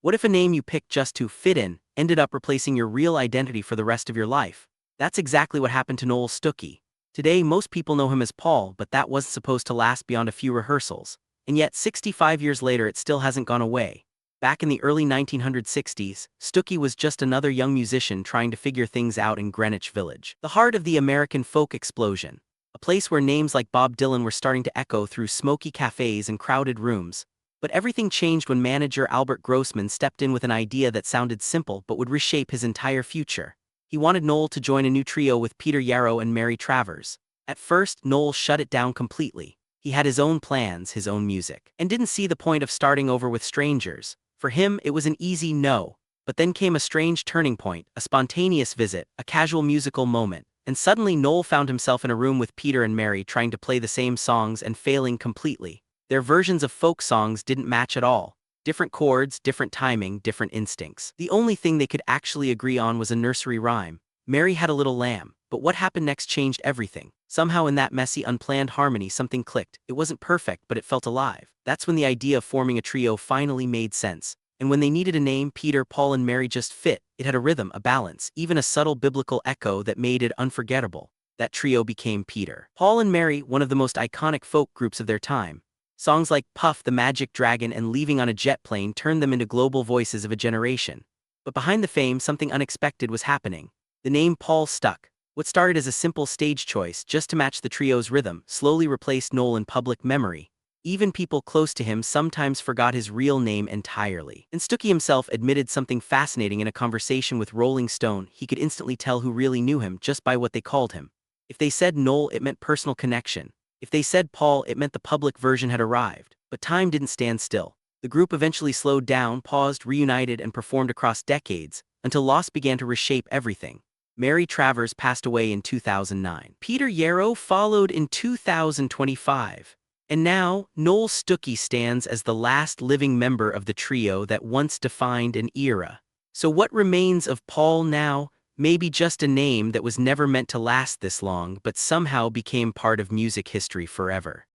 What if a name you picked just to fit in ended up replacing your real identity for the rest of your life? That's exactly what happened to Noel Stookey. Today, most people know him as Paul, but that wasn't supposed to last beyond a few rehearsals. And yet, 65 years later, it still hasn't gone away. Back in the early 1960s, Stookey was just another young musician trying to figure things out in Greenwich Village, the heart of the American folk explosion. A place where names like Bob Dylan were starting to echo through smoky cafes and crowded rooms. But everything changed when manager Albert Grossman stepped in with an idea that sounded simple but would reshape his entire future. He wanted Noel to join a new trio with Peter Yarrow and Mary Travers. At first, Noel shut it down completely. He had his own plans, his own music, and didn't see the point of starting over with strangers. For him, it was an easy no. But then came a strange turning point, a spontaneous visit, a casual musical moment, and suddenly Noel found himself in a room with Peter and Mary trying to play the same songs and failing completely. Their versions of folk songs didn't match at all. Different chords, different timing, different instincts. The only thing they could actually agree on was a nursery rhyme. Mary had a little lamb, but what happened next changed everything. Somehow in that messy, unplanned harmony something clicked. It wasn't perfect, but it felt alive. That's when the idea of forming a trio finally made sense. And when they needed a name, Peter, Paul, and Mary just fit. It had a rhythm, a balance, even a subtle biblical echo that made it unforgettable. That trio became Peter, Paul, and Mary, one of the most iconic folk groups of their time. Songs like Puff the Magic Dragon and Leaving on a Jet Plane turned them into global voices of a generation. But behind the fame, something unexpected was happening. The name Paul stuck. What started as a simple stage choice just to match the trio's rhythm slowly replaced Noel in public memory. Even people close to him sometimes forgot his real name entirely. And Stookey himself admitted something fascinating in a conversation with Rolling Stone. He could instantly tell who really knew him just by what they called him. If they said Noel, it meant personal connection. If they said Paul, it meant the public version had arrived. But time didn't stand still. The group eventually slowed down, paused, reunited, and performed across decades, until loss began to reshape everything. Mary Travers passed away in 2009. Peter Yarrow followed in 2025. And now, Noel Stookey stands as the last living member of the trio that once defined an era. So what remains of Paul now? Maybe just a name that was never meant to last this long but somehow became part of music history forever.